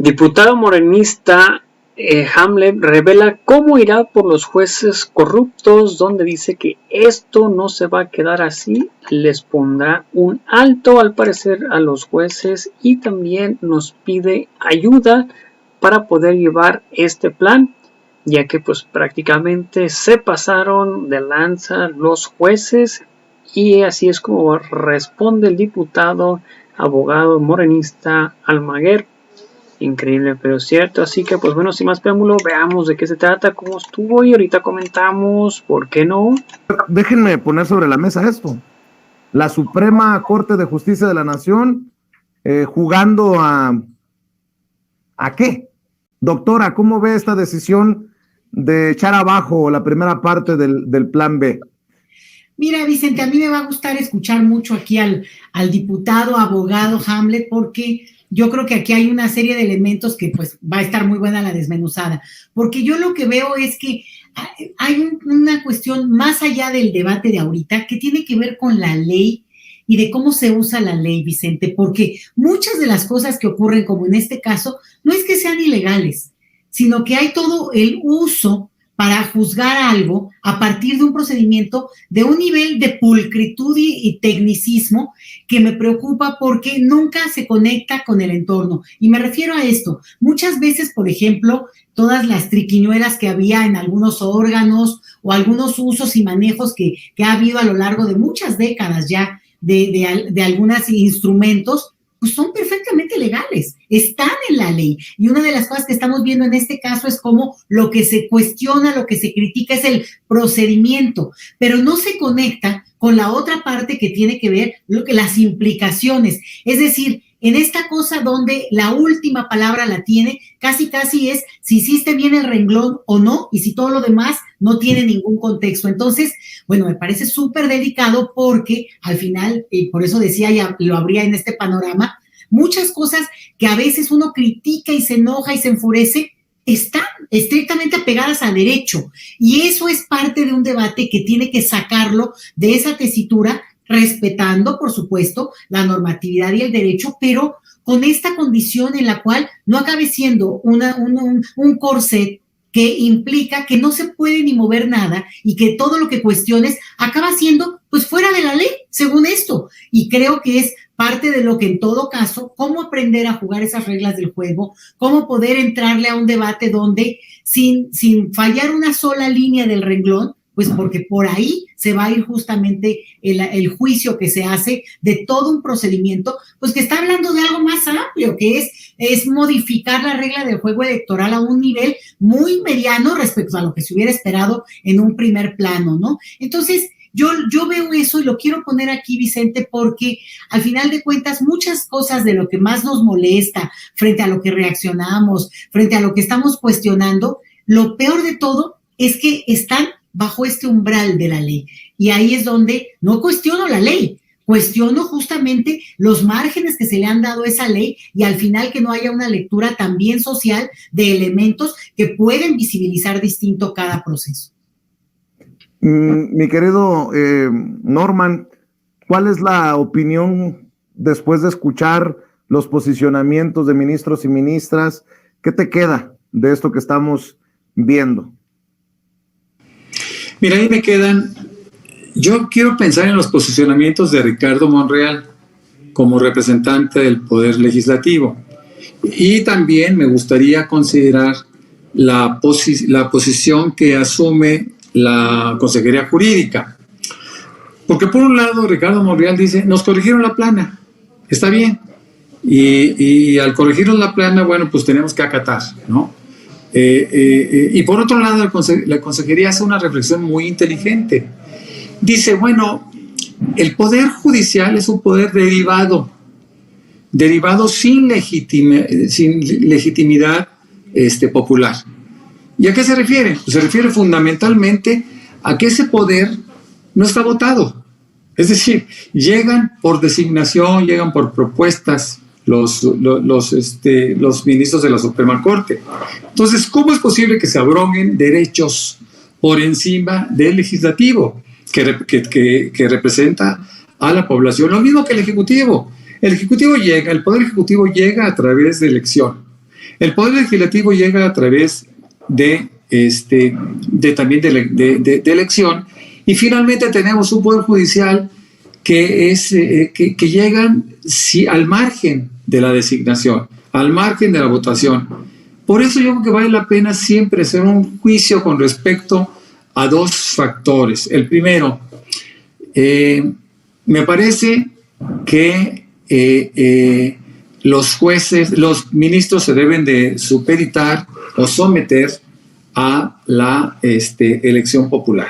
Diputado morenista Hamlet revela cómo irá por los jueces corruptos, donde dice que esto no se va a quedar así, les pondrá un alto al parecer a los jueces y también nos pide ayuda para poder llevar este plan, ya que pues prácticamente se pasaron de lanza los jueces y así es como responde el diputado abogado morenista Almaguer. Increíble, pero cierto. Así que, pues bueno, sin más preámbulo, veamos de qué se trata, cómo estuvo y ahorita comentamos, ¿por qué no? Déjenme poner sobre la mesa esto. La Suprema Corte de Justicia de la Nación jugando ¿a qué? Doctora, ¿cómo ve esta decisión de echar abajo la primera parte del plan B? Mira, Vicente, a mí me va a gustar escuchar mucho aquí al diputado, abogado Hamlet, porque yo creo que aquí hay una serie de elementos que pues va a estar muy buena la desmenuzada, porque yo lo que veo es que hay una cuestión más allá del debate de ahorita que tiene que ver con la ley y de cómo se usa la ley, Vicente, porque muchas de las cosas que ocurren, como en este caso, no es que sean ilegales, sino que hay todo el uso para juzgar algo a partir de un procedimiento de un nivel de pulcritud y tecnicismo que me preocupa porque nunca se conecta con el entorno. Y me refiero a esto. Muchas veces, por ejemplo, todas las triquiñuelas que había en algunos órganos o algunos usos y manejos que ha habido a lo largo de muchas décadas ya de algunos instrumentos, pues son perfectamente legales, están en la ley. Y una de las cosas que estamos viendo en este caso es cómo lo que se cuestiona, lo que se critica es el procedimiento, pero no se conecta con la otra parte que tiene que ver las implicaciones. Es decir, en esta cosa donde la última palabra la tiene, casi es si hiciste bien el renglón o no, y si todo lo demás no tiene ningún contexto. Entonces, bueno, me parece súper delicado porque al final, y por eso decía, ya lo habría en este panorama, muchas cosas que a veces uno critica y se enoja y se enfurece, están estrictamente apegadas a derecho. Y eso es parte de un debate que tiene que sacarlo de esa tesitura, respetando, por supuesto, la normatividad y el derecho, pero con esta condición en la cual no acabe siendo un corset que implica que no se puede ni mover nada y que todo lo que cuestiones acaba siendo pues fuera de la ley, según esto. Y creo que es parte de lo que en todo caso, cómo aprender a jugar esas reglas del juego, cómo poder entrarle a un debate donde sin fallar una sola línea del renglón, pues porque por ahí se va a ir justamente el juicio que se hace de todo un procedimiento, pues que está hablando de algo más amplio, que es modificar la regla del juego electoral a un nivel muy mediano respecto a lo que se hubiera esperado en un primer plano, ¿no? Entonces, yo veo eso y lo quiero poner aquí, Vicente, porque al final de cuentas muchas cosas de lo que más nos molesta frente a lo que reaccionamos, frente a lo que estamos cuestionando, lo peor de todo es que están bajo este umbral de la ley. Y ahí es donde no cuestiono la ley, cuestiono justamente los márgenes que se le han dado a esa ley y al final que no haya una lectura también social de elementos que pueden visibilizar distinto cada proceso. Mi querido Norman, ¿cuál es la opinión después de escuchar los posicionamientos de ministros y ministras? ¿Qué te queda de esto que estamos viendo? Mira, ahí me quedan, yo quiero pensar en los posicionamientos de Ricardo Monreal como representante del Poder Legislativo y también me gustaría considerar la posición que asume la Consejería Jurídica. Porque por un lado Ricardo Monreal dice, nos corrigieron la plana, está bien, y al corregirnos la plana, bueno, pues tenemos que acatar, ¿no? Y por otro lado, la Consejería hace una reflexión muy inteligente. Dice, bueno, el Poder Judicial es un poder derivado sin legitimidad popular. ¿Y a qué se refiere? Pues se refiere fundamentalmente a que ese poder no está votado. Es decir, llegan por designación, llegan por propuestas los ministros de la Suprema Corte. Entonces, ¿cómo es posible que se abroguen derechos por encima del legislativo que representa a la población? Lo mismo que el Ejecutivo. El Poder Ejecutivo llega a través de elección. El Poder Legislativo llega a través de elección, y finalmente tenemos un Poder Judicial que llegan al margen de la designación, al margen de la votación. Por eso yo creo que vale la pena siempre hacer un juicio con respecto a dos factores. El primero, me parece que los jueces, los ministros se deben de supeditar o someter a la elección popular.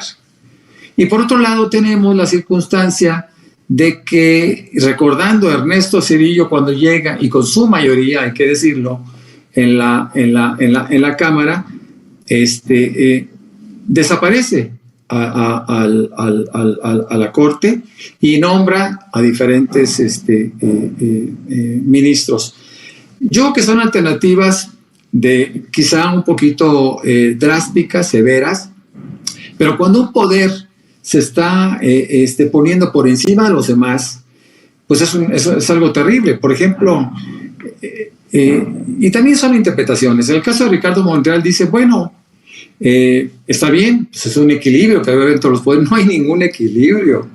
Y por otro lado tenemos la circunstancia de que, recordando a Ernesto Zedillo cuando llega, y con su mayoría, hay que decirlo, en la Cámara, desaparece a la Corte y nombra a diferentes ministros. Yo creo que son alternativas de quizá un poquito drásticas, severas, pero cuando un poder se está poniendo por encima de los demás, pues eso es algo terrible. Por ejemplo, y también son interpretaciones. En el caso de Ricardo Monreal dice, bueno, está bien, pues es un equilibrio que debe haber entre los poderes. No hay ningún equilibrio,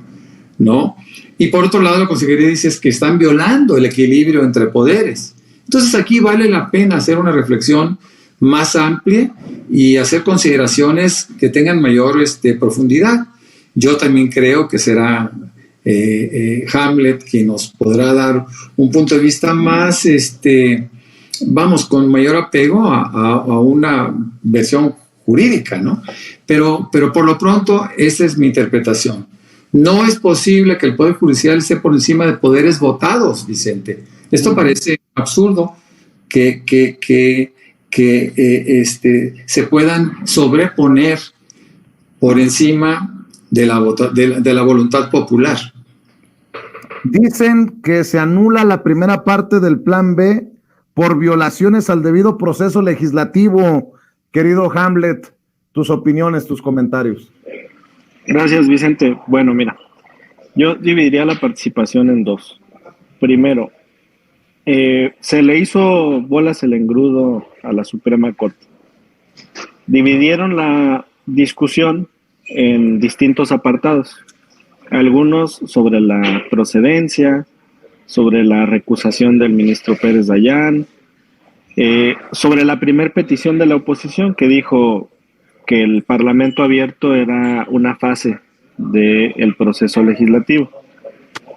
¿no? Y por otro lado, la consejería dice que están violando el equilibrio entre poderes. Entonces aquí vale la pena hacer una reflexión más amplia y hacer consideraciones que tengan mayor profundidad. Yo también creo que será Hamlet quien nos podrá dar un punto de vista más, con mayor apego a una versión jurídica, ¿no? Pero por lo pronto, esa es mi interpretación. No es posible que el Poder Judicial esté por encima de poderes votados, Vicente. Esto parece absurdo que se puedan sobreponer por encima de la voluntad popular. Dicen que se anula la primera parte del Plan B por violaciones al debido proceso legislativo. Querido Hamlet, tus opiniones, tus comentarios. Gracias, Vicente. Bueno, mira, yo dividiría la participación en dos. Primero, se le hizo bolas el engrudo a la Suprema Corte. Dividieron la discusión en distintos apartados. Algunos sobre la procedencia, sobre la recusación del ministro Pérez Dayán, sobre la primer petición de la oposición que dijo que el Parlamento abierto era una fase del proceso legislativo.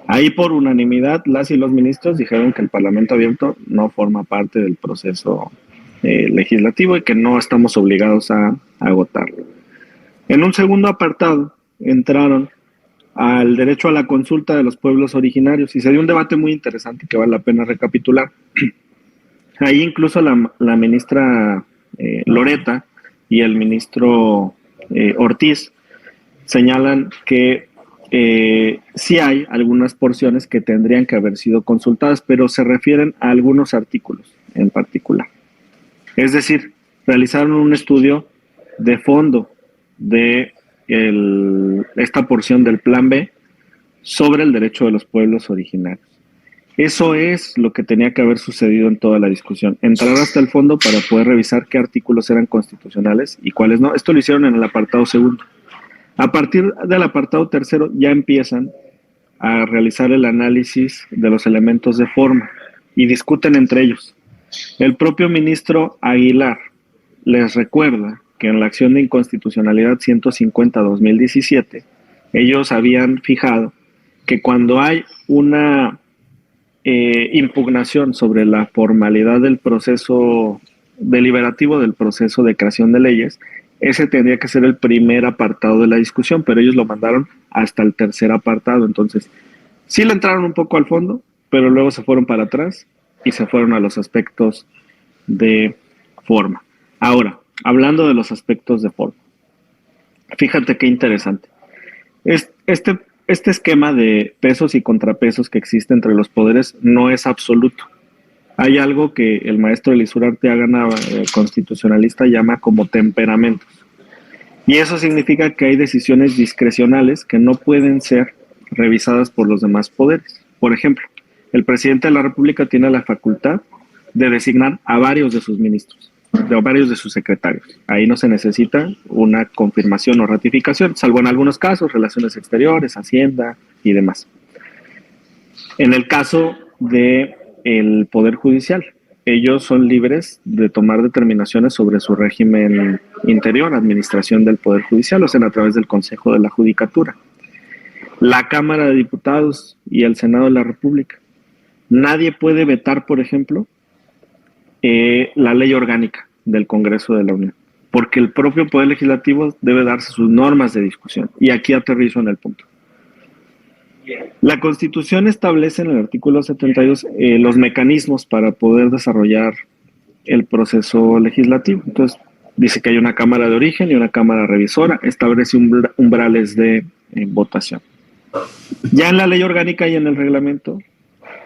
Ahí por unanimidad las y los ministros dijeron que el Parlamento abierto no forma parte del proceso legislativo y que no estamos obligados a agotarlo. En un segundo apartado entraron al derecho a la consulta de los pueblos originarios y se dio un debate muy interesante que vale la pena recapitular. Ahí incluso la ministra Loreta y el ministro Ortiz señalan que sí hay algunas porciones que tendrían que haber sido consultadas, pero se refieren a algunos artículos en particular. Es decir, realizaron un estudio de fondo de esta porción del Plan B sobre el derecho de los pueblos originarios. Eso es lo que tenía que haber sucedido en toda la discusión, entrar hasta el fondo para poder revisar qué artículos eran constitucionales y cuáles no. Esto lo hicieron en el apartado segundo. A partir del apartado tercero ya empiezan a realizar el análisis de los elementos de forma y discuten entre ellos. El propio ministro Aguilar les recuerda que en la acción de inconstitucionalidad 150-2017 ellos habían fijado que cuando hay una impugnación sobre la formalidad del proceso deliberativo del proceso de creación de leyes, ese tendría que ser el primer apartado de la discusión, pero ellos lo mandaron hasta el tercer apartado. Entonces, sí le entraron un poco al fondo, pero luego se fueron para atrás y se fueron a los aspectos de forma. Ahora, hablando de los aspectos de forma, fíjate qué interesante. Este esquema de pesos y contrapesos que existe entre los poderes no es absoluto. Hay algo que el maestro Elisur Arteaga, constitucionalista, llama como temperamentos. Y eso significa que hay decisiones discrecionales que no pueden ser revisadas por los demás poderes. Por ejemplo, el presidente de la República tiene la facultad de designar a varios de sus ministros, de varios de sus secretarios. Ahí no se necesita una confirmación o ratificación, salvo en algunos casos, relaciones exteriores, Hacienda y demás. En el caso del Poder Judicial, ellos son libres de tomar determinaciones sobre su régimen interior, administración del Poder Judicial, o sea, a través del Consejo de la Judicatura. La Cámara de Diputados y el Senado de la República. Nadie puede vetar, por ejemplo, la ley orgánica del Congreso de la Unión, porque el propio Poder Legislativo debe darse sus normas de discusión. Y aquí aterrizo en el punto. La Constitución establece en el artículo 72 los mecanismos para poder desarrollar el proceso legislativo. Entonces, dice que hay una Cámara de Origen y una Cámara Revisora, establece umbrales de votación. Ya en la ley orgánica y en el reglamento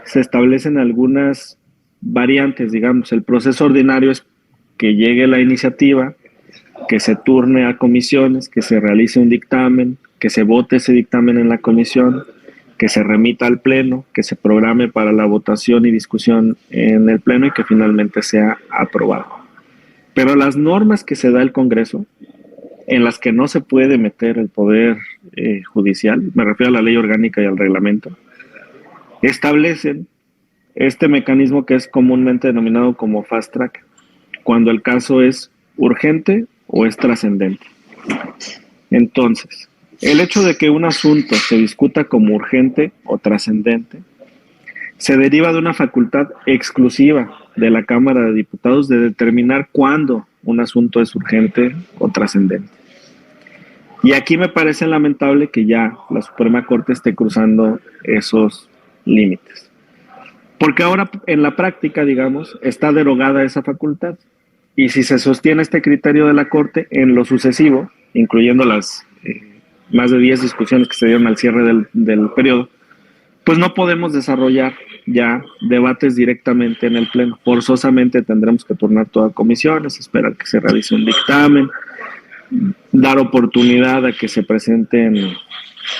se establecen algunas variantes, digamos. El proceso ordinario es que llegue la iniciativa, que se turne a comisiones, que se realice un dictamen, que se vote ese dictamen en la comisión, que se remita al Pleno, que se programe para la votación y discusión en el Pleno y que finalmente sea aprobado. Pero las normas que se da el Congreso, en las que no se puede meter el Poder Judicial, me refiero a la ley orgánica y al reglamento, establecen este mecanismo que es comúnmente denominado como fast track, cuando el caso es urgente o es trascendente. Entonces, el hecho de que un asunto se discuta como urgente o trascendente se deriva de una facultad exclusiva de la Cámara de Diputados de determinar cuándo un asunto es urgente o trascendente. Y aquí me parece lamentable que ya la Suprema Corte esté cruzando esos límites. Porque ahora en la práctica, digamos, está derogada esa facultad. Y si se sostiene este criterio de la Corte, en lo sucesivo, incluyendo las más de 10 discusiones que se dieron al cierre del periodo, pues no podemos desarrollar ya debates directamente en el Pleno. Forzosamente tendremos que turnar todas comisiones, esperar que se realice un dictamen, dar oportunidad a que se presenten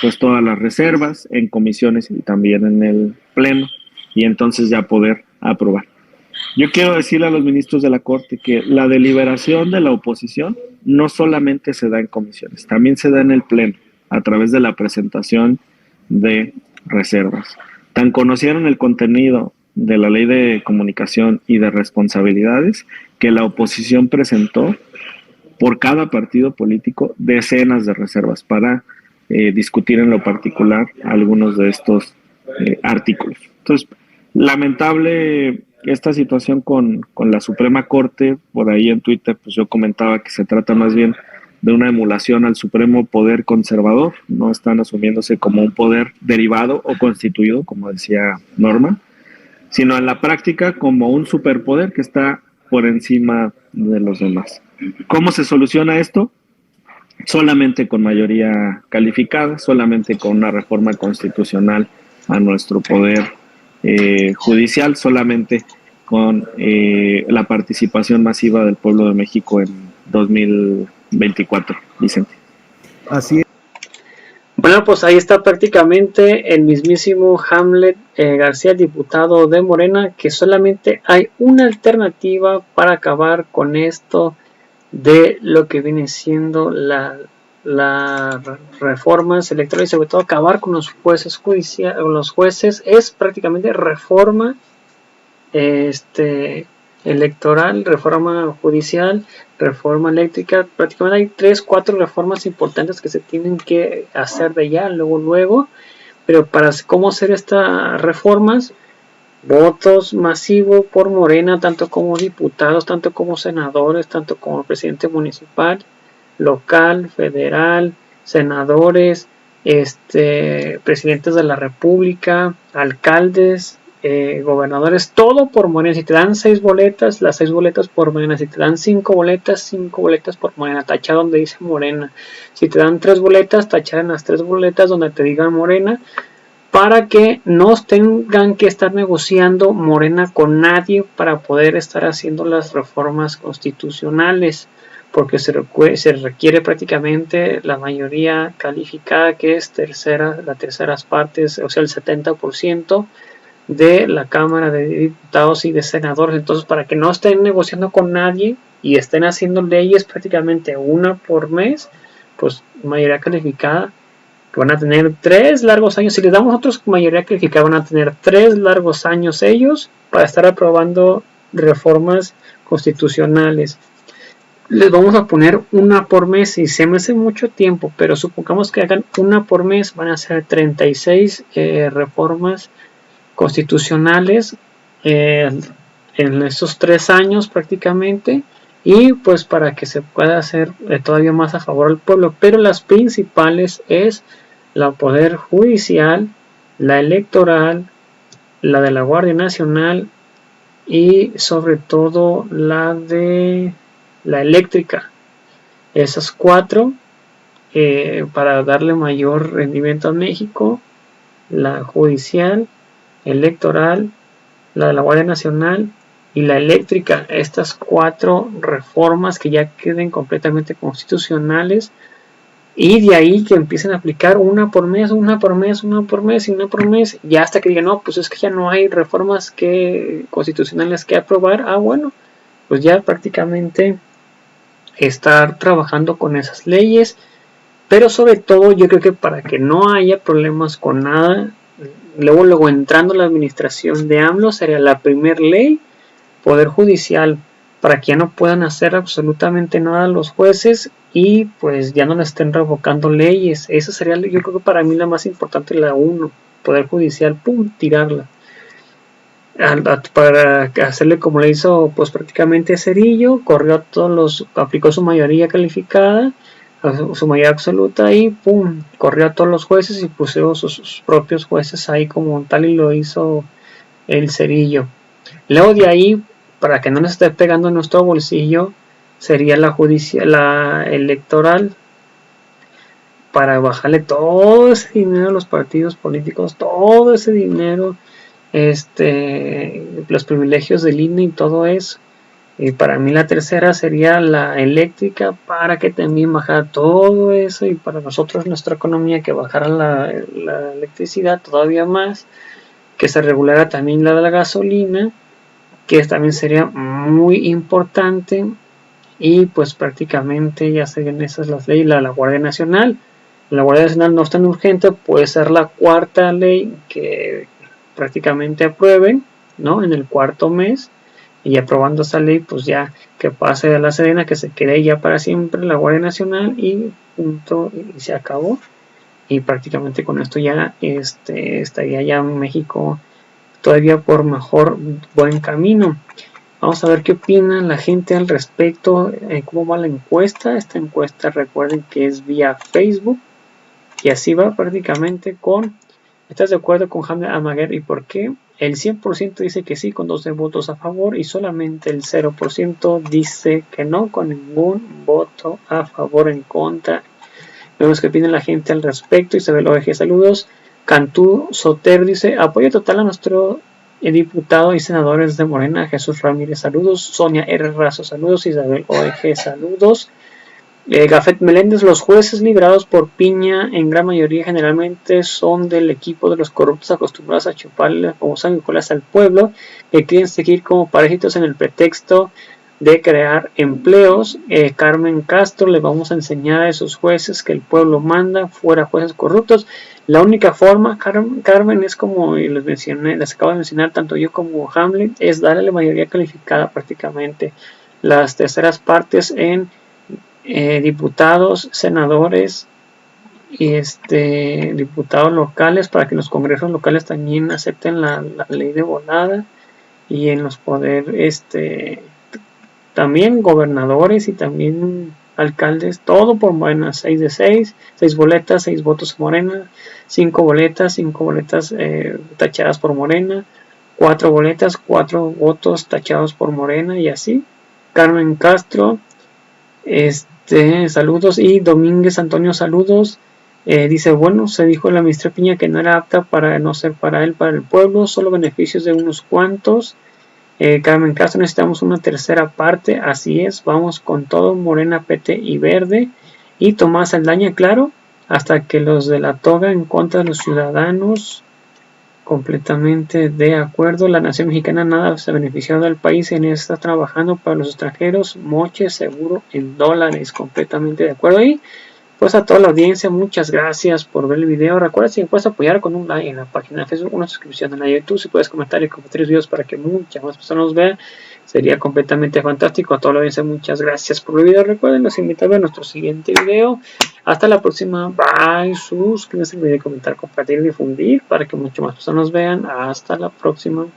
pues todas las reservas en comisiones y también en el Pleno, y entonces ya poder aprobar. Yo quiero decirle a los ministros de la Corte que la deliberación de la oposición no solamente se da en comisiones, también se da en el Pleno, a través de la presentación de reservas. Tan conocieron el contenido de la Ley de Comunicación y de Responsabilidades que la oposición presentó por cada partido político decenas de reservas para discutir en lo particular algunos de estos artículos. Entonces, lamentable esta situación con la Suprema Corte. Por ahí en Twitter pues yo comentaba que se trata más bien de una emulación al supremo poder conservador, no están asumiéndose como un poder derivado o constituido, como decía Norma, sino en la práctica como un superpoder que está por encima de los demás. ¿Cómo se soluciona esto? Solamente con mayoría calificada, solamente con una reforma constitucional a nuestro poder judicial, solamente con la participación masiva del pueblo de México en 2024, Vicente. Así es. Bueno, pues ahí está prácticamente el mismísimo Hamlet García, diputado de Morena, que solamente hay una alternativa para acabar con esto de lo que viene siendo las reformas electorales, sobre todo acabar con los jueces judiciales, los jueces, es prácticamente reforma electoral, reforma judicial, reforma eléctrica. Prácticamente hay 3-4 reformas importantes que se tienen que hacer de ya, luego, pero para cómo hacer estas reformas, votos masivos por Morena, tanto como diputados, tanto como senadores, tanto como presidente municipal, local, federal, senadores, presidentes de la república, alcaldes, gobernadores, todo por Morena. Si te dan 6 boletas, las 6 boletas por Morena. Si te dan 5 boletas por Morena, tachar donde dice Morena. Si te dan 3 boletas, tachar en las 3 boletas donde te digan Morena, para que no tengan que estar negociando Morena con nadie para poder estar haciendo las reformas constitucionales, porque se requiere prácticamente la mayoría calificada, que es las terceras partes, o sea, el 70% de la Cámara de Diputados y de Senadores. Entonces, para que no estén negociando con nadie y estén haciendo leyes prácticamente una por mes, pues mayoría calificada, que van a tener 3 largos años. Si les damos otros mayoría calificada, van a tener 3 largos años ellos para estar aprobando reformas constitucionales. Les vamos a poner una por mes y se me hace mucho tiempo, pero supongamos que hagan una por mes, van a ser 36 reformas constitucionales en estos 3 años prácticamente, y pues para que se pueda hacer todavía más a favor del pueblo. Pero las principales es la poder judicial, la electoral, la de la Guardia Nacional y sobre todo la de la eléctrica. Esas 4 para darle mayor rendimiento a México: la judicial, electoral, la de la Guardia Nacional y la eléctrica. Estas 4 reformas que ya queden completamente constitucionales, y de ahí que empiecen a aplicar una por mes, una por mes, una por mes y una por mes, ya hasta que digan, no, pues es que ya no hay reformas constitucionales que aprobar. Bueno, pues ya prácticamente estar trabajando con esas leyes. Pero sobre todo yo creo que para que no haya problemas con nada, luego entrando la administración de AMLO, sería la primer ley, poder judicial, para que ya no puedan hacer absolutamente nada los jueces y pues ya no le estén revocando leyes. Esa sería, yo creo que para mí la más importante, la 1, poder judicial, pum, tirarla. Para hacerle como le hizo pues prácticamente Cerillo, aplicó su mayoría calificada, su mayoría absoluta, y pum, corrió a todos los jueces y puso sus propios jueces ahí como tal, y lo hizo el Cerillo. Luego de ahí, para que no nos esté pegando en nuestro bolsillo, sería la electoral, para bajarle todo ese dinero a los partidos políticos, todo ese dinero, los privilegios del INE y todo eso. Y para mí la tercera sería la eléctrica, para que también bajara todo eso, y para nosotros, nuestra economía, que bajara la electricidad todavía más, que se regulara también la de la gasolina, que también sería muy importante. Y pues prácticamente ya serían esas las leyes. La Guardia Nacional. La Guardia Nacional no es tan urgente, puede ser la 4ª ley que prácticamente aprueben, ¿no? En el 4º mes, y aprobando esa ley, pues ya que pase a la Sedena, que se quede ya para siempre la Guardia Nacional, y punto, y se acabó. Y prácticamente con esto ya estaría ya México todavía por buen camino. Vamos a ver qué opina la gente al respecto, cómo va la encuesta. Esta encuesta, recuerden que es vía Facebook, y así va prácticamente con: ¿estás de acuerdo con Hamlet Amaguer y por qué? El 100% dice que sí, con 12 votos a favor, y solamente el 0% dice que no, con ningún voto a favor, en contra. Vemos qué opina la gente al respecto. Isabel OEG, saludos. Cantú Soter dice: apoyo total a nuestro diputado y senadores de Morena. Jesús Ramírez, saludos. Sonia R. Razo, saludos. Isabel OEG, saludos. Gafet Meléndez: los jueces librados por Piña en gran mayoría generalmente son del equipo de los corruptos acostumbrados a chuparle como sanguijuelas al pueblo, que quieren seguir como parásitos en el pretexto de crear empleos. Carmen Castro: le vamos a enseñar a esos jueces que el pueblo manda, fuera jueces corruptos. La única forma, Carmen, es como les acabo de mencionar tanto yo como Hamlet, es darle la mayoría calificada prácticamente, las terceras partes en diputados, senadores y diputados locales, para que los congresos locales también acepten la ley de volada, y en los poderes también gobernadores y también alcaldes, todo por Morena. 6 de 6, 6 boletas, 6 votos Morena, 5 boletas, 5 boletas tachadas por Morena, 4 boletas, 4 votos tachados por Morena, y así. Carmen Castro, saludos. Y Domínguez Antonio, saludos. Dice: bueno, se dijo la ministra Piña que no era apta para no ser para él, para el pueblo, solo beneficios de unos cuantos. Carmen Castro: necesitamos una tercera parte, así es, vamos con todo, Morena, PT y Verde. Y Tomás Aldaña: claro, hasta que los de la toga en contra de los ciudadanos. Completamente de acuerdo. La nación mexicana nada se ha beneficiado del país en está trabajando para los extranjeros. Moche seguro en dólares. Completamente de acuerdo. Y pues a toda la audiencia, muchas gracias por ver el video. Recuerda si me puedes apoyar con un like en la página de Facebook, una suscripción en la YouTube, si puedes comentar y compartir videos para que muchas más personas los vean, sería completamente fantástico. A toda la audiencia, muchas gracias por el video. Recuerden, los invito a ver nuestro siguiente video. Hasta la próxima. Bye. Suscríbanse, comentar, compartir y difundir para que muchas más personas vean. Hasta la próxima.